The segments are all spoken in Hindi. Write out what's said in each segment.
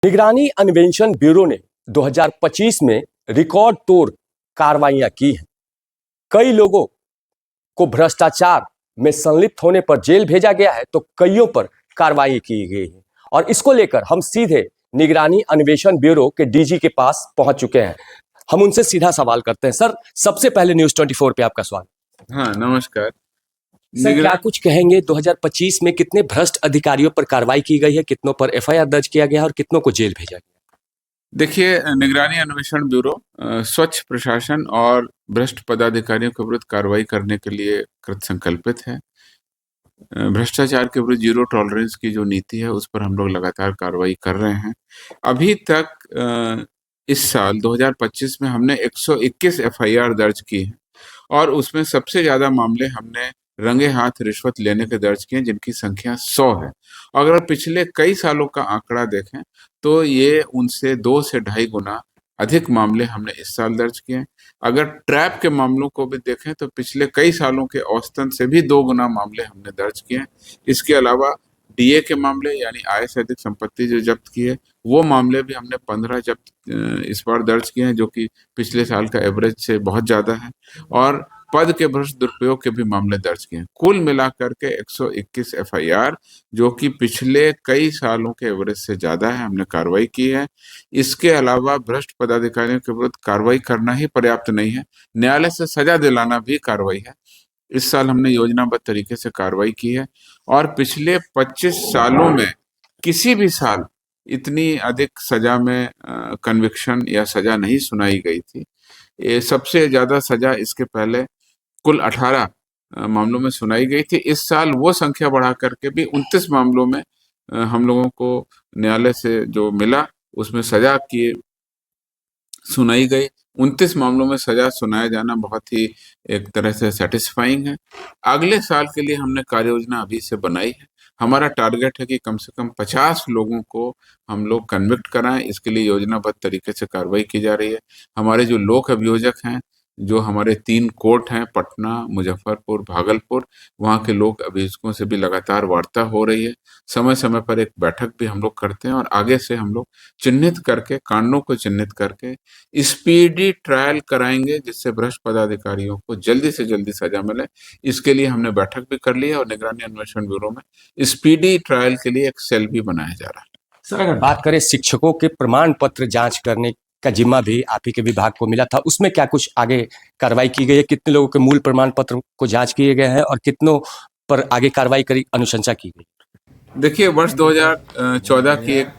निगरानी अन्वेषण ब्यूरो ने 2025 में रिकॉर्ड तोड़ कार्रवाइयां की हैं। कई लोगों को भ्रष्टाचार में संलिप्त होने पर जेल भेजा गया है, तो कईयों पर कार्रवाई की गई है। और इसको लेकर हम सीधे निगरानी अन्वेषण ब्यूरो के डीजी के पास पहुंच चुके हैं। हम उनसे सीधा सवाल करते हैं। सर, सबसे पहले न्यूज़ 24 पे आपका स्वागत। हाँ, नमस्कार। सर, क्या कुछ कहेंगे 2025 में कितने भ्रष्ट अधिकारियों पर कार्रवाई की गई है, कितनों पर एफआईआर दर्ज किया गया है और कितनों को जेल भेजा गया? देखिए, निगरानी अन्वेषण ब्यूरो स्वच्छ प्रशासन और भ्रष्ट पदाधिकारियों के विरुद्ध कार्रवाई करने के लिए कृत संकल्पित है। भ्रष्टाचार के विरुद्ध जीरो टॉलरेंस की जो नीति है, उस पर हम लोग लगातार कार्रवाई कर रहे हैं। अभी तक इस साल 2025 में हमने 121 एफआईआर दर्ज की है और उसमें सबसे ज्यादा मामले हमने रंगे हाथ रिश्वत लेने के दर्ज किए, जिनकी संख्या 100 है। अगर पिछले कई सालों का आंकड़ा देखें तो ये उनसे 2 से ढाई गुना अधिक मामले हमने इस साल दर्ज किए। अगर ट्रैप के मामलों को भी देखें तो पिछले कई सालों के औसतन से भी 2 गुना मामले हमने दर्ज किए। इसके अलावा डीए के मामले यानी आय से अधिक संपत्ति जो जब्त की है, वो मामले भी हमने 15 जब्त इस बार दर्ज किए हैं, जो कि पिछले साल का एवरेज से बहुत ज्यादा है। और पद के भ्रष्ट दुरुपयोग के भी मामले दर्ज किए हैं। कुल मिलाकर के 121 एफआईआर, जो कि पिछले कई सालों के एवरेज से ज्यादा है, हमने कार्रवाई की है। इसके अलावा भ्रष्ट पदाधिकारियों के विरुद्ध कार्रवाई करना ही पर्याप्त नहीं है, न्यायालय से सजा दिलाना भी कार्रवाई है। इस साल हमने योजनाबद्ध तरीके से कार्रवाई की है और पिछले 25 सालों में किसी भी साल इतनी अधिक सजा में कन्विक्शन या सजा नहीं सुनाई गई थी। ये सबसे ज्यादा सजा इसके पहले कुल 18 मामलों में सुनाई गई थी। इस साल वो संख्या बढ़ा करके भी 29 मामलों में हम लोगों को न्यायालय से जो मिला उसमें सजा की सुनाई गई। 29 मामलों में सजा सुनाया जाना बहुत ही एक तरह से सेटिस्फाइंग है। अगले साल के लिए हमने कार्य योजना अभी से बनाई है। हमारा टारगेट है कि कम से कम 50 लोगों को हम लोग कन्विक्ट कराएं। इसके लिए योजनाबद्ध तरीके से कार्रवाई की जा रही है। हमारे जो लोक अभियोजक हैं, जो हमारे 3 कोर्ट हैं, पटना, मुजफ्फरपुर, भागलपुर, वहाँ के लोक अभियोजकों से भी लगातार वार्ता हो रही है। समय समय पर एक बैठक भी हम लोग करते हैं और आगे से हम लोग चिन्हित करके, कांडों को चिन्हित करके स्पीडी ट्रायल कराएंगे, जिससे भ्रष्ट पदाधिकारियों को जल्दी से जल्दी सजा मिले। इसके लिए हमने बैठक भी कर ली है और निगरानी अन्वेषण ब्यूरो में स्पीडी ट्रायल के लिए एक सेल भी बनाया जा रहा है। सर, अगर बात करें शिक्षकों के प्रमाण पत्र जांच करने का जिम्मा भी आप ही के विभाग को मिला था, उसमें क्या कुछ आगे कार्रवाई की गई है? कितने लोगों के मूल प्रमाण पत्र को जांच किए गए हैं और कितनों पर आगे कार्रवाई करी, अनुशंसा की गई? देखिए, वर्ष 2014 की एक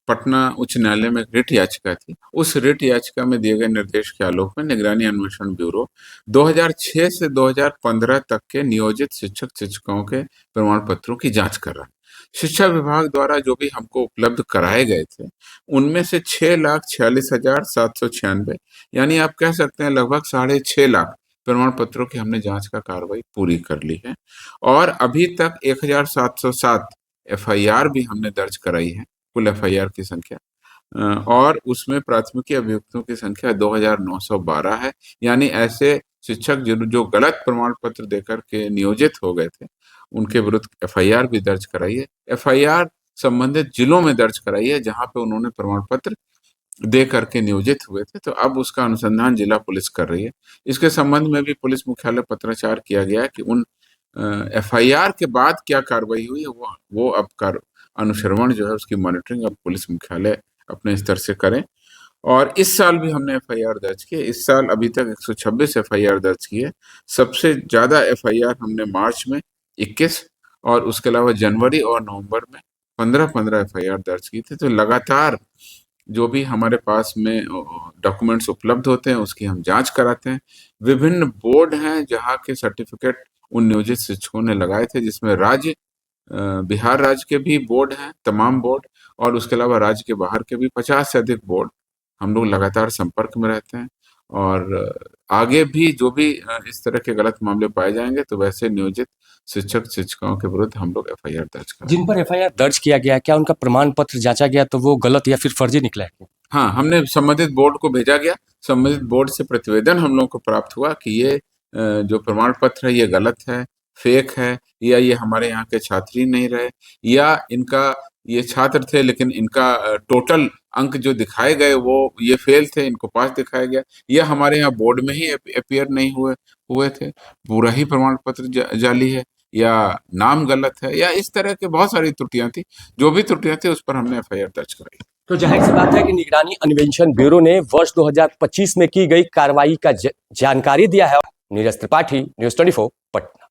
पटना उच्च न्यायालय में रिट याचिका थी। उस रिट याचिका में दिए गए निर्देश के आलोक में निगरानी अन्वेषण ब्यूरो 2006 से 2015 तक के नियोजित शिक्षक शिक्षिकाओं के प्रमाण पत्रों की जांच कर रहा है। शिक्षा विभाग द्वारा जो भी हमको उपलब्ध कराए गए थे, उनमें से 6,46,796 यानी आप कह सकते हैं लगभग 6.5 लाख प्रमाण पत्रों की हमने जांच का कार्रवाई पूरी कर ली है। और अभी तक 1,707 एफआईआर भी हमने दर्ज कराई है, कुल एफआईआर की संख्या। और उसमें प्राथमिकी अभियुक्तों की संख्या 2,912 है। यानी ऐसे शिक्षक जो गलत प्रमाण पत्र देकर के नियोजित हो गए थे, उनके विरुद्ध एफआईआर भी दर्ज कराई है। एफआईआर संबंधित जिलों में दर्ज कराई है जहां पे उन्होंने प्रमाण पत्र दे करके नियोजित हुए थे, तो अब उसका अनुसंधान जिला पुलिस कर रही है। इसके संबंध में भी पुलिस मुख्यालय पत्राचार किया गया है कि उन एफआईआर के बाद क्या कार्रवाई हुई है, वो अब अनुश्रवण जो है उसकी मॉनिटरिंग अब पुलिस मुख्यालय अपने स्तर से करें। और इस साल भी हमने एफआईआर दर्ज की है। इस साल अभी तक 126 एफआईआर दर्ज की है। सबसे ज्यादा एफआईआर हमने मार्च में 21 और उसके अलावा जनवरी और नवंबर में 15 एफआईआर दर्ज की थी। तो लगातार जो भी हमारे पास में डॉक्यूमेंट्स उपलब्ध होते हैं उसकी हम जांच कराते हैं। विभिन्न बोर्ड हैं जहाँ के सर्टिफिकेट उन नियोजित शिक्षकों ने लगाए थे, जिसमें बिहार राज्य के भी बोर्ड हैं, तमाम बोर्ड, और उसके अलावा राज्य के बाहर के भी 50 से अधिक बोर्ड। हम लोग लगातार संपर्क में रहते हैं और आगे भी जो भी इस तरह के गलत मामले पाए जाएंगे तो वैसे नियोजित शिक्षक शिक्षिकाओं के विरुद्ध हम लोग एफआईआर दर्ज करेंगे। जिन पर एफआईआर दर्ज किया गया, क्या उनका प्रमाण पत्र जांचा गया तो वो गलत या फिर फर्जी निकला है? हाँ, हमने संबंधित बोर्ड को भेजा गया। संबंधित बोर्ड से प्रतिवेदन हम लोगों को प्राप्त हुआ कि ये जो प्रमाण पत्र है ये गलत है, फेक है, या ये हमारे यहाँ के छात्र ही नहीं रहे, या इनका ये छात्र थे, लेकिन इनका टोटल अंक जो दिखाए गए वो ये फेल थे, इनको पास दिखाया गया। ये हमारे यहाँ बोर्ड में ही अपीयर नहीं हुए थे। पूरा ही प्रमाण पत्र जाली है, या नाम गलत है, या इस तरह के बहुत सारी त्रुटियां थी। जो भी त्रुटियां थी उस पर हमने एफआईआर दर्ज कराई। तो जाहिर सी बात है कि निगरानी अन्वेषण ब्यूरो ने वर्ष 2025 में की गई कार्रवाई का जानकारी दिया है। नीरज त्रिपाठी, न्यूज़ 24 पटना।